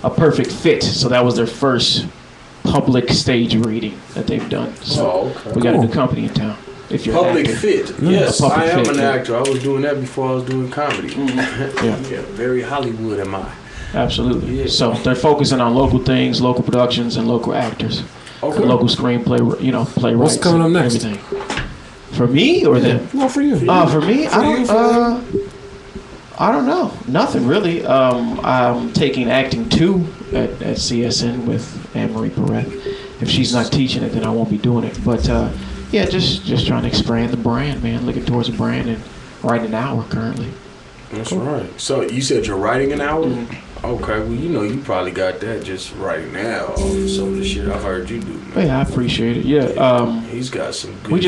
a perfect fit. So that was their first public stage reading that they've done. So we got a new company in town. If you're public an actor. fit, yes, Public I am fit, an yeah. actor. I was doing that before I was doing comedy. Yeah. Very Hollywood am I. Absolutely. Yeah. So they're focusing on local things, local productions, and local actors. Okay. Local screenplay, playwrights. What's coming up next? Everything. For me or them? No, for you. For me, I don't know. Nothing really. I'm taking acting 2 at CSN with Anne-Marie Perret. If she's not teaching it, then I won't be doing it. But yeah, just trying to expand the brand, man. Looking towards the brand and writing an hour currently. That's right. So you said you're writing an hour? Mm-hmm. Okay, well, you probably got that just right now off some of the shit I've heard you do, man. Yeah, I appreciate it. Yeah. He's got some good We're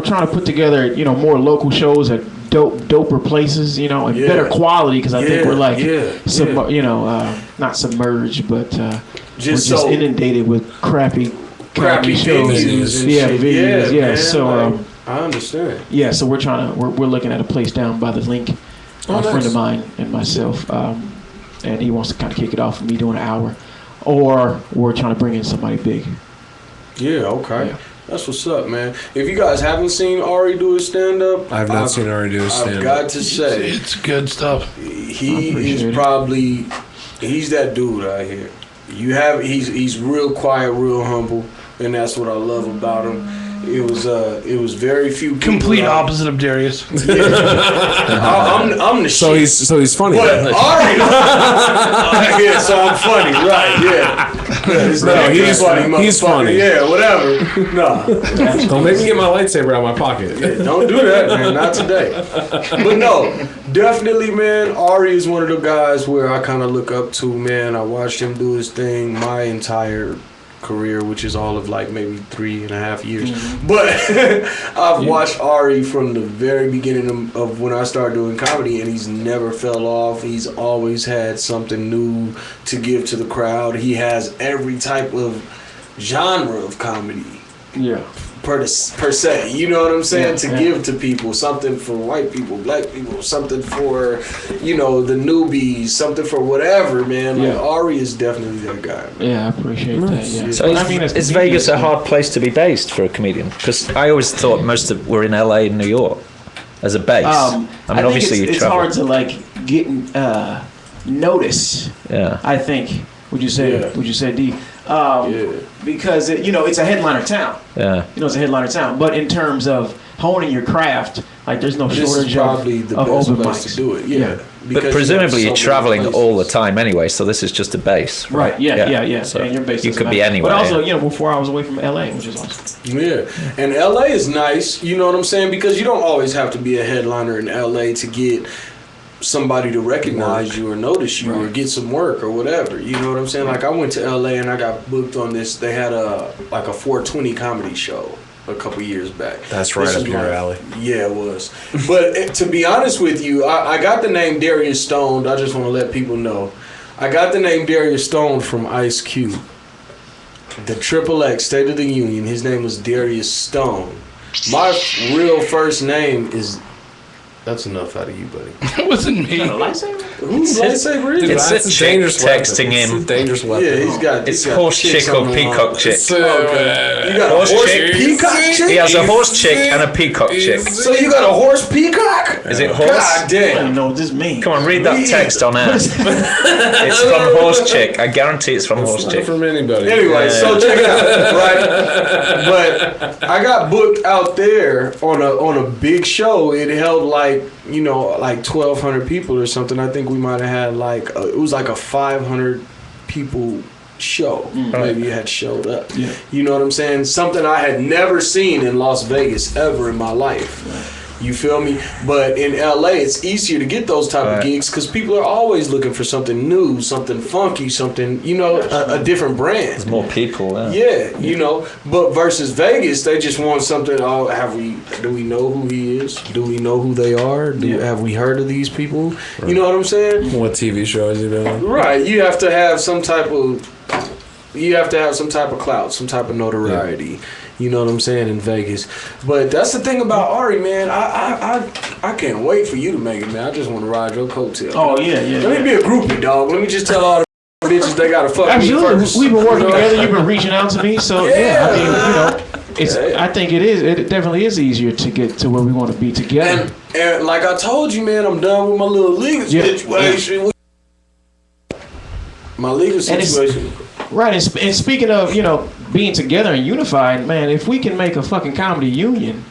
trying to put together, more local shows at doper places, and better quality, because I think we're like, not submerged, but we're just inundated with crappy shows. Venues. Yeah. Man, So I understand. Yeah, so we're looking at a place down by the link. A friend of mine and myself, and he wants to kind of kick it off with me doing an hour, or we're trying to bring in somebody big. Yeah. Okay. Yeah. That's what's up, man. If you guys haven't seen Ari do his stand-up, I've not seen Ari do his stand-up. I've got to say, It's good stuff. he is probably he's that dude out here. He's real quiet, real humble, and that's what I love about him. It was very few people. Complete opposite of Darius. Yeah. I'm the So shit. he's funny. But then. Ari, yeah, so I'm funny, right? Yeah. He's funny. Yeah, whatever. Nah, Don't make me get my lightsaber out of my pocket. yeah, don't do that, man. Not today. But no, definitely, man. Ari is one of the guys where I kind of look up to, man. I watched him do his thing my entire career, which is all of like maybe 3.5 years. Mm-hmm. But I've watched Ari from the very beginning of when I started doing comedy, and he's never fell off. He's always had something new to give to the crowd. He has every type of genre of comedy. Yeah. Per se, you know what I'm saying? Yeah, Give to people, something for white people, black people, something for, the newbies, something for whatever, man. Like, Ari is definitely that guy, man. Yeah, I appreciate that. Yeah. So is Vegas a hard place to be based for a comedian? Because I always thought most of were in LA and New York as a base. I think obviously you it's travel. hard to like get notice. Yeah. I think. Would you say? Yeah. Would you say D? Because it's a headliner town. Yeah. It's a headliner town. But in terms of honing your craft, like there's no This is shortage probably the of best open place mics. to do it. Yeah. But Because presumably you you're have so many traveling places. all the time anyway, so this is just a base. Right. Yeah. So and your base you doesn't could be matter. anywhere. But also, we're 4 hours away from LA, which is awesome. Yeah. And LA is nice, you know what I'm saying? Because you don't always have to be a headliner in LA to get somebody to recognize you or notice you or get some work or whatever. You know what I'm saying? Like I went to LA and I got booked on this. They had a 420 comedy show a couple years back. That's right up your alley. Yeah, it was. But to be honest with you, I got the name Darius Stone. I just want to let people know. I got the name Darius Stone from Ice Cube. The XXX State of the Union. His name was Darius Stone. My real first name is... That's enough out of you, buddy. It wasn't me. Whose lightsaber is it? It's a chick texting him. It's a dangerous weapon. Yeah, he's got... It's horse chick or peacock chick. Okay. You got a horse chick. peacock chick? He has a horse chick and a peacock chick. So you got a horse peacock? Is it horse? God I damn. don't know what this means. Come on, read that text on air. It's from horse chick. I guarantee it's from horse Not chick. from anybody. Anyway, so check it out, right? But I got booked out there on a big show. It held like 1,200 people or something. I think we might have had it was like a 500 people show. Maybe you had showed up. Yeah. You know what I'm saying? Something I had never seen in Las Vegas ever in my life. Right. You feel me? But in LA, it's easier to get those type of gigs because people are always looking for something new, something funky, something, a different brand. There's more people. Yeah, But versus Vegas, they just want something. Do we know who he is? Do we know who they are? Have we heard of these people? Right. You know what I'm saying? What TV show is he doing? Right. You have to have some type of clout, some type of notoriety. You know what I'm saying, in Vegas. But that's the thing about Ari, man. I can't wait for you to make it, man. I just want to ride your coattail. Oh yeah. Let me be a groupie, dog. Let me just tell all the bitches they gotta fuck me first. We've been working together. You've been reaching out to me, so yeah. I mean, it's. Yeah. I think it is. It definitely is easier to get to where we want to be together. And like I told you, man, I'm done with my little legal situation. My legal situation. Right, and speaking of, being together and unified, man, if we can make a fucking comedy union,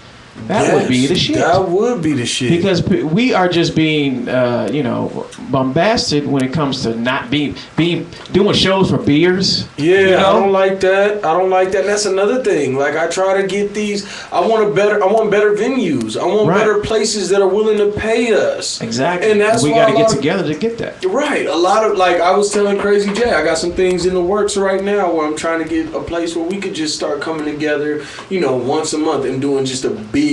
that would be the shit. That would be the shit. Because we are just being, bombasted when it comes to not doing shows for beers. Yeah, I don't like that. And that's another thing. Like, I try to get these. I want better venues. I want better places that are willing to pay us. Exactly. And that's we got to get together to get that. Right. A lot of, like, I was telling Crazy J, I got some things in the works right now where I'm trying to get a place where we could just start coming together, once a month and doing just a big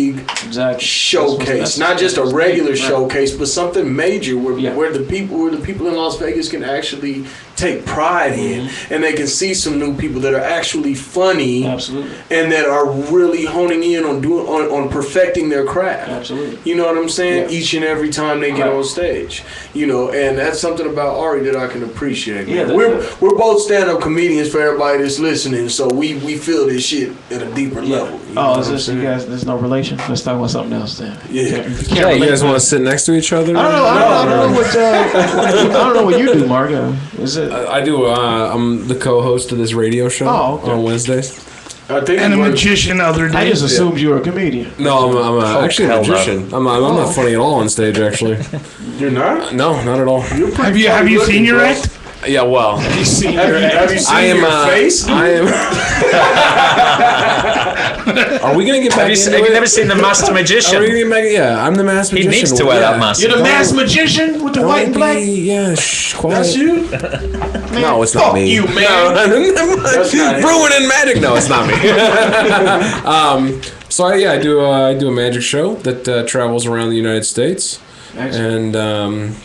showcase, not just a regular showcase, but something major where the people in Las Vegas can actually take pride in, and they can see some new people that are actually funny, absolutely, and that are really honing in on perfecting their craft. Absolutely, you know what I'm saying? Yeah. Each and every time they get on stage, and that's something about Ari that I can appreciate. Yeah, we're both stand-up comedians for everybody that's listening, so we feel this shit at a deeper level. Is this you guys? There's no relation. Let's talk about something else then. Yeah. You guys want to sit next to each other? I don't know what you do, Margo. Is it? I do. I'm the co-host of this radio show on Wednesdays. And a magician other day. I just assumed you were a comedian. No, I'm actually a magician. I'm not funny at all on stage, actually. You're not? No, not at all. Have you seen your act? Yeah, well. Have you seen your face? I am. Are we gonna get back? Have you never seen The Master Magician? Are we gonna get back? Yeah, I'm the master magician. He needs to wear that mask. You're the masked magician with the white and black. Yeah, quiet. That's you? No, it's not me. You, man. Ruining magic. No, it's not me. So I do a magic show that travels around the United States. Excellent. And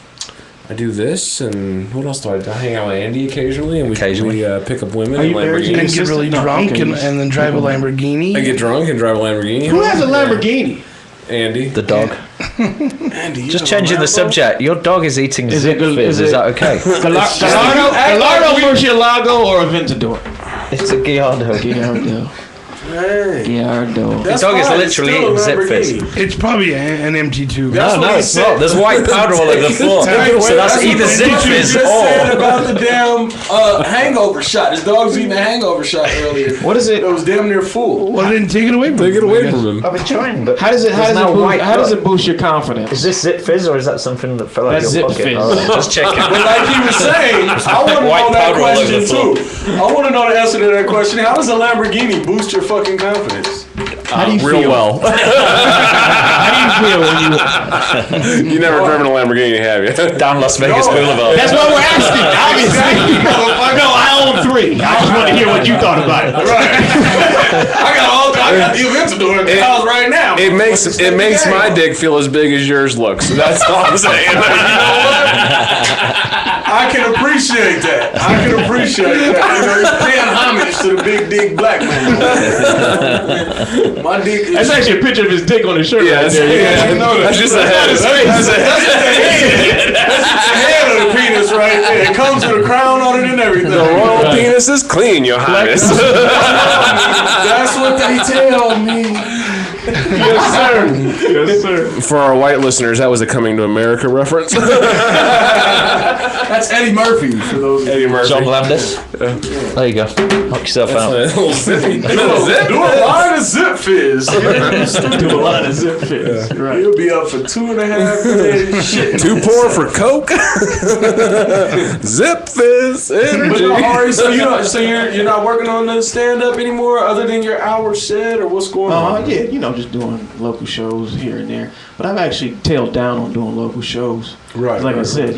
I do this, and what else do I do? I hang out with Andy occasionally, and we pick up women in Lamborghinis. And get really drunk and then drive a Lamborghini. I get drunk and drive a Lamborghini. Who has a Lamborghini? Andy. The dog. Andy, Just changing the subject. Your dog is eating Zip Fizz. Is that okay? Gallardo, Murcielago, or Aventador? It's a Gallardo. Hey. Gallardo. The dog is literally eating Zip Fizz. It's probably an MT2. No, it's not. There's white powder all over the floor. So that's either Zip Fizz or... said about the damn hangover shot. His dog's eating a hangover shot earlier. What is it? It was damn near full. Well, then take it away from him. Take it away from him. I've been trying, but... How does it boost your confidence? Is this Zip Fizz or is that something that fell out of your pocket? Fizz. Right, just check it. But like he was saying, I want to know that question too. I want to know the answer to that question. How does a Lamborghini boost your fucking confidence? How do you real feel? well. How do you feel when You never driven a Lamborghini, have you? Down Las Vegas Boulevard. That's what we're asking. Obviously. No, I own 3. I just want to hear what you thought about it. Right. I got the Aventador in the house right now. It makes my dick feel as big as yours looks. That's all I'm saying. You know what? I can appreciate that. He's paying homage to the big dick black man. My dick is... That's actually a picture of his dick on his shirt right there. I know that. That's just the head. That's the head of the penis right there. It comes with a crown on it and everything. The royal penis is clean, your highness. That's what they tell me. Yes, sir. For our white listeners, that was a Coming to America reference. That's Eddie Murphy. For those Eddie Murphy. John Landis. There you go. Knock yourself out. Do do a line of Zip Fizz. Do a lot of Zip Fizz. Right. You'll be up for 2.5 days. Shit. Too poor for Coke. Zip Fizz energy. But no, Ari, so you're not working on the stand up anymore, other than your hour set, or what's going on? Yeah, just doing local shows here and there. But I've actually tailed down on doing local shows. Right. Like I said,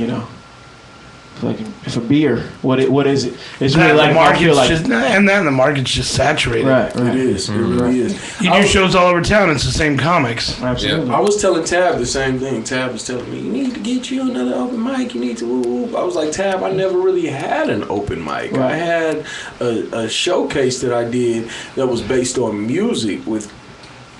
if a beer, what is it? It's That really like the I feel market's like just, and then the market's just saturated. right. It is. It really is. You do shows all over town. It's the same comics. Absolutely. I was telling Tab the same thing. Tab was telling me, you need to get you another open mic. You need to woo. I was like, Tab, I never really had an open mic. Right. I had a showcase that I did that was based on music with,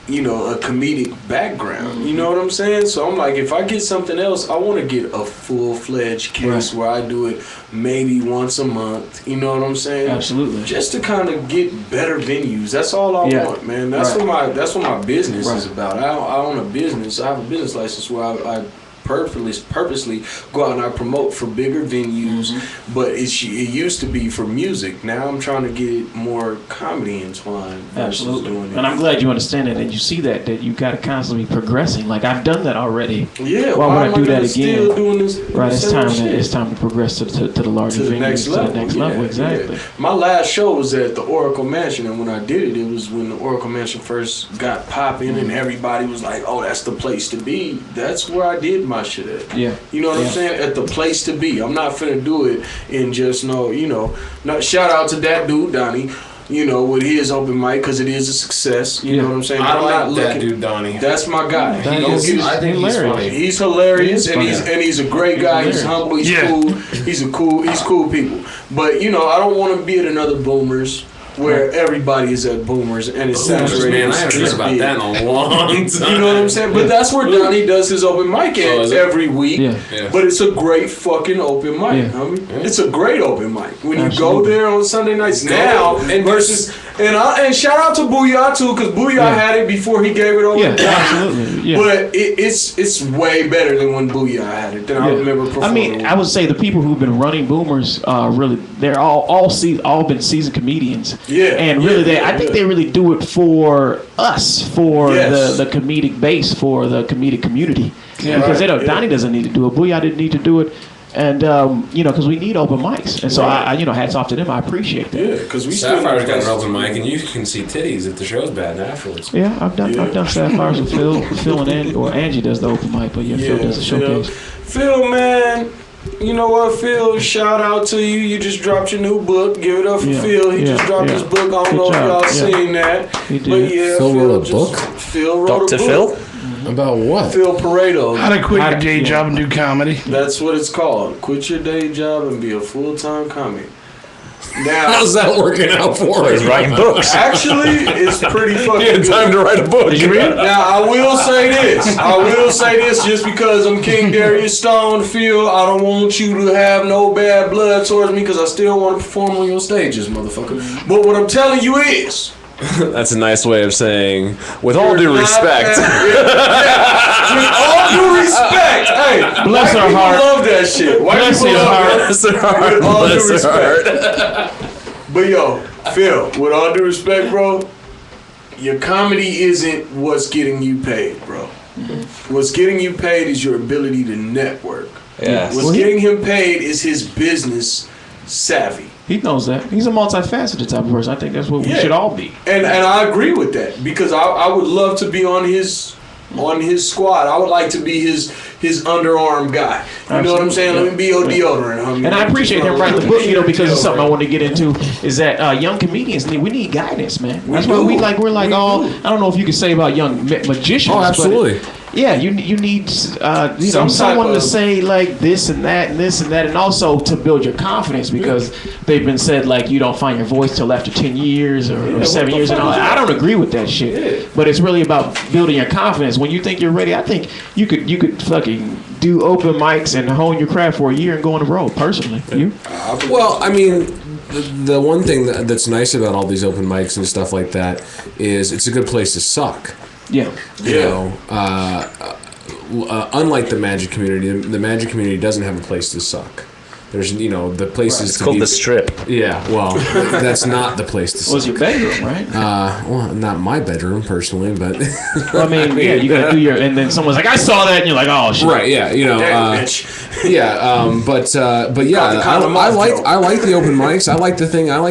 you know, a comedic background. You know what I'm saying? So I'm like, if I get something else, I want to get a full-fledged case where I do it maybe once a month. You know what I'm saying? Absolutely. Just to kind of get better venues. That's all I want, man. That's what my business is about. I own a business. I have a business license where I purposely go out and I promote for bigger venues, but it used to be for music. Now I'm trying to get more comedy entwined. Absolutely. Doing it. And I'm glad you understand it and you see that you got to constantly be progressing. Like I've done that already. Yeah. Why would I do that again? Still doing this, Right. It's time to progress to the larger to the venues, next level. To the next level. Exactly. Yeah. My last show was at the Oracle Mansion, and when I did it, it was when the Oracle Mansion first got popping, and everybody was like, "Oh, that's the place to be." That's where I did my shit at. Yeah. You know what I'm saying? At the place to be. I'm not finna do it and just not shout out to that dude, Donnie, with his open mic, because it is a success. You know what I'm saying? I I'm like not that looking, dude, Donnie. That's my guy. I think he's funny. He's hilarious, He and is he's a great guy. He's humble. He's cool. He's cool people. But I don't want to be at another Boomers where everybody is at Boomers and it's saturated. Man, I haven't heard about that in a long time. You know what I'm saying? But that's where Donnie does his open mic at every week. Yeah. Yeah. But it's a great fucking open mic, Yeah. homie. It's a great open mic. When you go Absolutely. there on Sunday nights now, and versus and shout out to Booyah too, because Booyah had it before he gave it over Yeah. to Donnie. Absolutely. Yeah. But it's way better than when Booyah had it. Than I remember performing. I mean, I would say the people who've been running Boomers, really, they're all been seasoned comedians. Yeah, and really, I think they really do it for us, for Yes. the comedic base, for the comedic community. Yeah. Because Right, Donnie doesn't need to do it, Booyah didn't need to do it, and because we need open mics, and so I hats off to them. I appreciate that. Yeah, because we Sapphire's got an open mic, and you can see titties if the show's bad afterwards. Yeah, I've done Sapphires with Phil and Angie, or Angie does the open mic, but Phil does the showcase. Phil, man. You know what, Phil? Shout out to you. You just dropped your new book. Give it up for Phil. He just dropped his book. I don't know if y'all seen that. He did. But yeah, Phil wrote a book? Phil wrote Dr. a book. Phil? About what? Phil Pareto. How to quit your day job and do comedy. That's what it's called. Quit your day job and be a full-time comic. Now, How's that working out for He's us? writing books. actually, it's pretty fucking He had time good. to write a book. Now, I will say this, just because I'm King Darius Stone, Phil, I don't want you to have no bad blood towards me, because I still want to perform on your stages, motherfucker. But what I'm telling you is, That's a nice way of saying, with all due you're not respect. with all due respect, hey, Bless white her people heart. love that shit. White Bless people his love heart. that. Bless her heart. With all due Bless her respect. heart. But yo, Phil, with all due respect, bro, your comedy isn't what's getting you paid, bro. What's getting you paid is your ability to network. Yeah. What's getting him paid is his business savvy. He knows that. He's a multifaceted type of person. I think that's what we should all be. And I agree with that, because I would love to be on his squad. I would like to be his underarm guy. You know what I'm saying? Let me be your deodorant, homie. And I appreciate him writing the book, because it's something I want to get into. Is that young comedians we need guidance, man. That's why we're like all. I don't know if you could say about young magicians. Oh, absolutely. But yeah, you need Some someone type to of- say like this and that and this and that, and also to build your confidence, because they've been said like you don't find your voice till after 10 years or 7 years and all. I don't agree with that shit. But it's really about building your confidence. When you think you're ready, I think you could fucking do open mics and hone your craft for a year and go on the road. Personally, you. Well, I mean, the one thing that's nice about all these open mics and stuff like that is it's a good place to suck. Yeah. You know, unlike the magic community, the magic community doesn't have a place to suck. There's, the places It's to called be. The Strip. Yeah, well, that's not the place to Was suck. your bedroom, right? Well, not my bedroom personally, but I mean, yeah, you gotta do your, and then someone's like, I saw that, and you're like, oh shit. right, yeah, Damn, bitch. yeah, but yeah, the kind of I like joke. I like the open mics. I like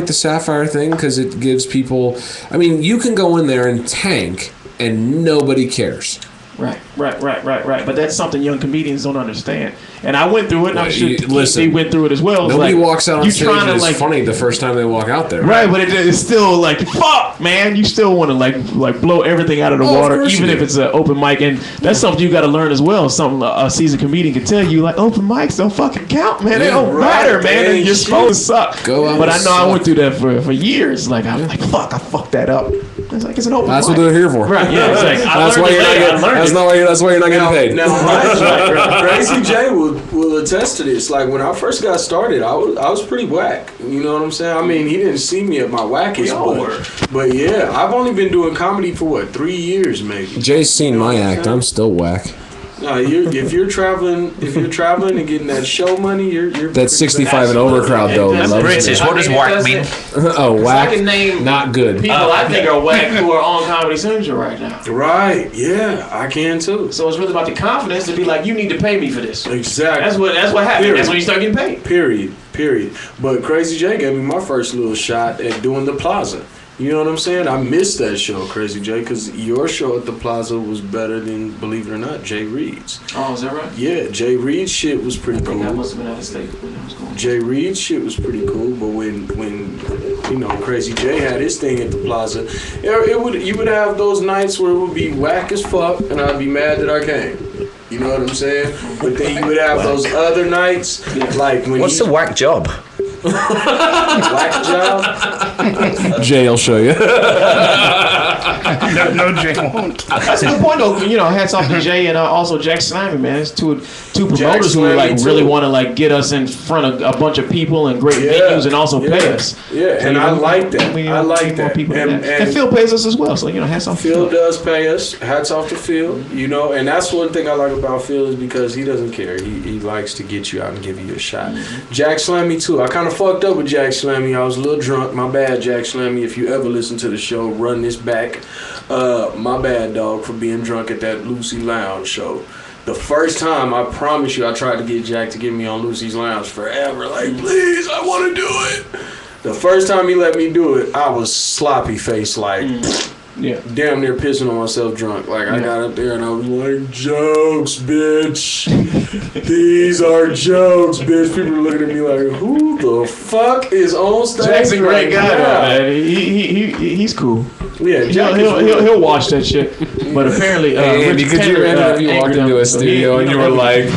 the Sapphire thing because it gives people. I mean, you can go in there and tank, and nobody cares. Right. But that's something young comedians don't understand. And I went through it, and I'm sure he went through it as well. It's Nobody like, walks out on you stage trying and to it's funny the first time they walk out there. Right, but it's still like, fuck, man. You still want to like blow everything out of the water, even if it's an open mic. And that's something you got to learn as well. Something a seasoned comedian can tell you, like, open mics don't fucking count, man. They don't matter, man. And you're supposed to suck. But I know I went through that for years. Like, I was like, fuck, I fucked that up. It's like, it's an open That's mic. what they're here for. Right, yeah. It's like, That's why you're not getting paid. Now, Crazy J will attest to this. Like, when I first got started, I was pretty whack. You know what I'm saying? I mean, he didn't see me at my wackest, but yeah, I've only been doing comedy for 3 years, maybe. Jay's seen my act. I'm still whack. No, if you're traveling and getting that show money, you're that 65 and over crowd though. British. What does whack mean? Oh, whack. I can name not good. People I think are whack who are on Comedy Central right now. Right? Yeah, I can too. So it's really about the confidence to be like, you need to pay me for this. Exactly. That's what happened. Period. That's when you start getting paid. Period. But Crazy J gave me my first little shot at doing the Plaza. You know what I'm saying? I missed that show, Crazy J, because your show at the Plaza was better than, believe it or not, Jay Reed's. Oh, is that right? Yeah, Jay Reed's shit was pretty cool. I must have been out of state when that was going on. Jay Reed's shit was pretty cool, but when you know, Crazy J had his thing at the Plaza, you would have those nights where it would be whack as fuck, and I'd be mad that I came. You know what I'm saying? But then you would have those other nights, like when What's the whack job? whack job. Jay will show you. No, Jay won't. That's a good point, though. You know, hats off to Jay and also Jack Snyder, man. It's two promoters who Slammy like too. really want to like get us in front of a bunch of people and great venues and also pay us. Yeah, So, and you I know, like that. we I like need more that. people And- and Phil pays us as well. So you know, hats off to Phil Phil. does pay us. Hats off to Phil. You know, and that's one thing I like about Phil is because he doesn't care. He likes to get you out and give you a shot. Jack Slammy too. I kind of fucked up with Jack Slammy. I was a little drunk. My bad, Jack Slammy. If you ever listen to the show, run this back. My bad, dog, for being drunk at that Lucy Lounge show. The first time, I promise you, I tried to get Jack to get me on Lucy's Lounge forever. Like, please, I want to do it. The first time he let me do it, I was sloppy faced, like, damn near pissing on myself drunk. Like, I got up there and I was like, jokes, bitch. These are jokes, bitch. People are looking at me like, who the fuck is on stage? Jack's a great guy, now? man. He's cool. Yeah, Jack He'll watch that shit. But apparently, Andy, Rich could you Taylor, imagine if you walked anchored into him, a so studio and you were like,